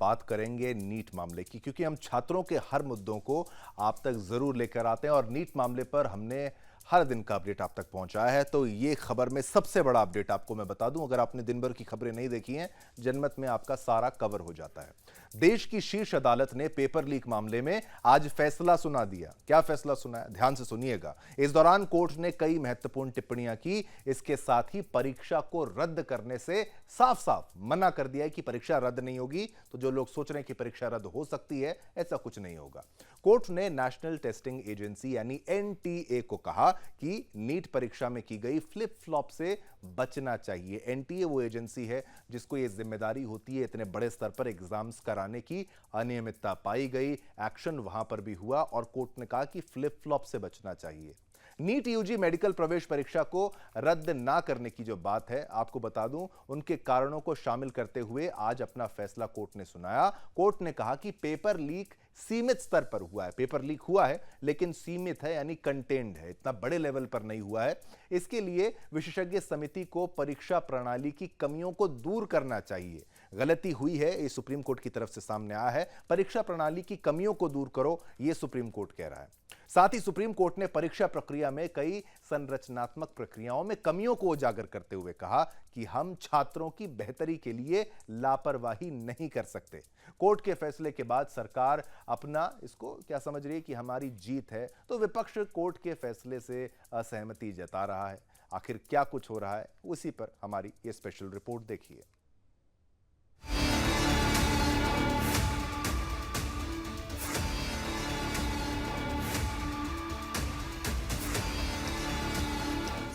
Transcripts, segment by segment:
बात करेंगे नीट मामले की, क्योंकि हम छात्रों के हर मुद्दों को आप तक जरूर लेकर आते हैं और नीट मामले पर हमने हर दिन का अपडेट आप तक पहुंचाया है। तो ये खबर में सबसे बड़ा अपडेट आपको मैं बता दूं, अगर आपने दिन भर की खबरें नहीं देखी हैं, जनमत में आपका सारा कवर हो जाता है। देश की शीर्ष अदालत ने पेपर लीक मामले में आज फैसला सुना दिया। क्या फैसला सुनाया, ध्यान से सुनिएगा। इस दौरान कोर्ट ने कई महत्वपूर्ण टिप्पणियां की। इसके साथ ही परीक्षा को रद्द करने से साफ साफ मना कर दिया है कि परीक्षा रद्द नहीं होगी। तो जो लोग सोच रहे हैं कि परीक्षा रद्द हो सकती है, ऐसा कुछ नहीं होगा। कोर्ट ने नेशनल टेस्टिंग एजेंसी यानी एनटीए को कहा कि नीट परीक्षा में की गई फ्लिप फ्लॉप से बचना चाहिए। एनटीए वो एजेंसी है जिसको ये जिम्मेदारी होती है इतने बड़े स्तर पर एग्जाम्स कराने की। अनियमितता पाई गई, एक्शन वहां पर भी हुआ और कोर्ट ने कहा कि फ्लिप फ्लॉप से बचना चाहिए। नीट यूजी मेडिकल प्रवेश परीक्षा को रद्द ना करने की जो बात है, आपको बता दूं, उनके कारणों को शामिल करते हुए आज अपना फैसला कोर्ट ने सुनाया। कोर्ट ने कहा कि पेपर लीक सीमित स्तर पर हुआ है। पेपर लीक हुआ है लेकिन सीमित है, यानी कंटेन्ड है, इतना बड़े लेवल पर नहीं हुआ है। इसके लिए विशेषज्ञ समिति को परीक्षा प्रणाली की कमियों को दूर करना चाहिए। गलती हुई है, ये सुप्रीम कोर्ट की तरफ से सामने आया है। परीक्षा प्रणाली की कमियों को दूर करो, यह सुप्रीम कोर्ट कह रहा है। साथ ही सुप्रीम कोर्ट ने परीक्षा प्रक्रिया में कई संरचनात्मक प्रक्रियाओं में कमियों को उजागर करते हुए कहा कि हम छात्रों की बेहतरी के लिए लापरवाही नहीं कर सकते। कोर्ट के फैसले के बाद सरकार अपना इसको क्या समझ रही है कि हमारी जीत है, तो विपक्ष कोर्ट के फैसले से असहमति जता रहा है। आखिर क्या कुछ हो रहा है, उसी पर हमारी ये स्पेशल रिपोर्ट देखिए।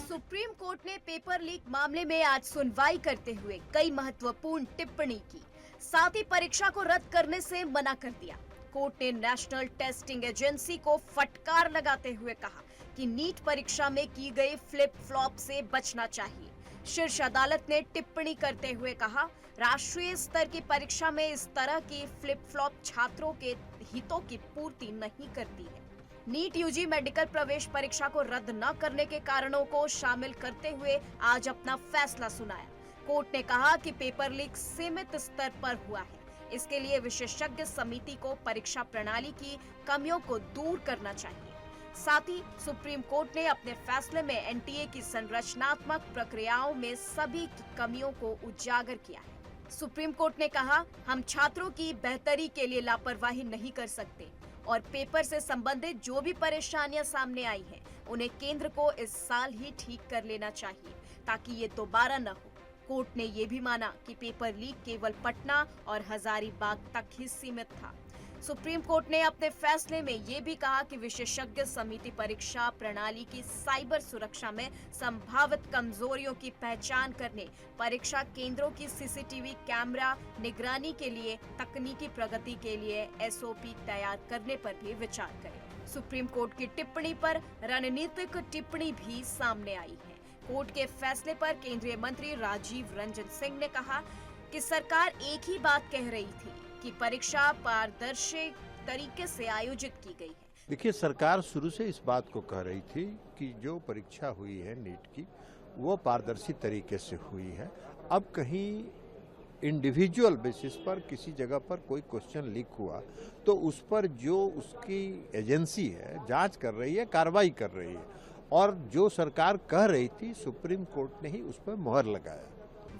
सुप्रीम कोर्ट ने पेपर लीक मामले में आज सुनवाई करते हुए कई महत्वपूर्ण टिप्पणी की। साथ ही परीक्षा को रद्द करने से मना कर दिया। कोर्ट ने नेशनल टेस्टिंग एजेंसी को फटकार लगाते हुए कहा कि नीट परीक्षा में की गई फ्लिप फ्लॉप से बचना चाहिए। शीर्ष अदालत ने टिप्पणी करते हुए कहा, राष्ट्रीय स्तर की परीक्षा में इस तरह की फ्लिप फ्लॉप छात्रों के हितों की पूर्ति नहीं करती है। नीट यूजी मेडिकल प्रवेश परीक्षा को रद्द न करने के कारणों को शामिल करते हुए आज अपना फैसला सुनाया। कोर्ट ने कहा कि पेपर लीक सीमित स्तर पर हुआ है। इसके लिए विशेषज्ञ समिति को परीक्षा प्रणाली की कमियों को दूर करना चाहिए। साथ ही सुप्रीम कोर्ट ने अपने फैसले में एनटीए की संरचनात्मक प्रक्रियाओं में सभी की कमियों को उजागर किया है। सुप्रीम कोर्ट ने कहा, हम छात्रों की बेहतरी के लिए लापरवाही नहीं कर सकते और पेपर से संबंधित जो भी परेशानियां सामने आई हैं, उन्हें केंद्र को इस साल ही ठीक कर लेना चाहिए ताकि ये दोबारा न हो। कोर्ट ने ये भी माना कि पेपर लीक केवल पटना और हजारीबाग तक ही सीमित था। सुप्रीम कोर्ट ने अपने फैसले में ये भी कहा कि विशेषज्ञ समिति परीक्षा प्रणाली की साइबर सुरक्षा में संभावित कमजोरियों की पहचान करने, परीक्षा केंद्रों की सीसीटीवी कैमरा निगरानी के लिए तकनीकी प्रगति के लिए एसओपी तैयार करने पर भी विचार करे। सुप्रीम कोर्ट की टिप्पणी पर रणनीतिक टिप्पणी भी सामने आई है। कोर्ट के फैसले पर केंद्रीय मंत्री राजीव रंजन सिंह ने कहा कि सरकार एक ही बात कह रही थी कि परीक्षा पारदर्शी तरीके से आयोजित की गई है। देखिए, सरकार शुरू से इस बात को कह रही थी कि जो परीक्षा हुई है नीट की, वो पारदर्शी तरीके से हुई है। अब कहीं इंडिविजुअल बेसिस पर किसी जगह पर कोई क्वेश्चन लीक हुआ तो उस पर जो उसकी एजेंसी है जांच कर रही है, कार्रवाई कर रही है, और जो सरकार कह रही थी सुप्रीम कोर्ट ने ही उस पर मोहर लगाया।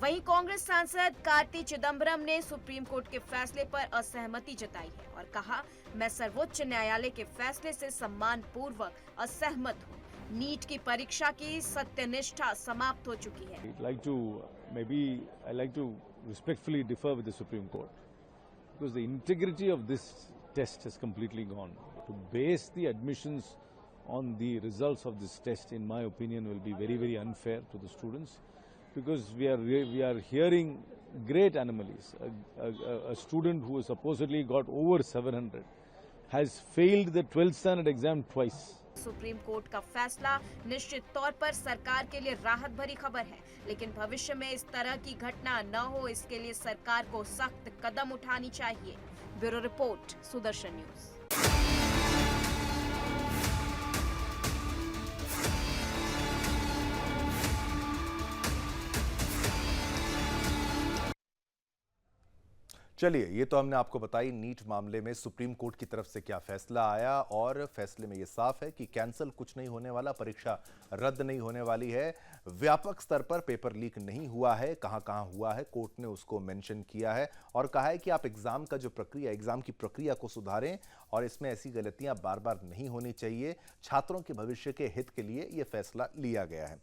वहीं कांग्रेस सांसद कार्ति चिदम्बरम ने सुप्रीम कोर्ट के फैसले पर असहमति जताई है और कहा, मैं सर्वोच्च न्यायालय के फैसले से सम्मान पूर्वक असहमत हूँ। नीट की परीक्षा की सत्यनिष्ठा समाप्त हो चुकी है। I like to respectfully differ with the Supreme Court because the integrity of this test has completely gone. To base the admissions on the results of this test, in my opinion, will be very, very unfair to the students. Because we are hearing great anomalies. A student who supposedly got over 700 has failed the 12th standard exam twice. Supreme court का फैसला निश्चित तौर पर सरकार के लिए राहत भरी खबर है, लेकिन भविष्य में इस तरह की घटना न हो, इसके लिए सरकार को सख्त कदम उठानी चाहिए। Bureau report, Sudarshan news. चलिए, ये तो हमने आपको बताई नीट मामले में सुप्रीम कोर्ट की तरफ से क्या फैसला आया, और फैसले में ये साफ है कि कैंसिल कुछ नहीं होने वाला, परीक्षा रद्द नहीं होने वाली है। व्यापक स्तर पर पेपर लीक नहीं हुआ है, कहां-कहां हुआ है कोर्ट ने उसको मेंशन किया है और कहा है कि आप एग्जाम का जो प्रक्रिया, एग्जाम की प्रक्रिया को सुधारें और इसमें ऐसी गलतियां बार-बार नहीं होनी चाहिए। छात्रों के भविष्य के हित के लिए यह फैसला लिया गया है।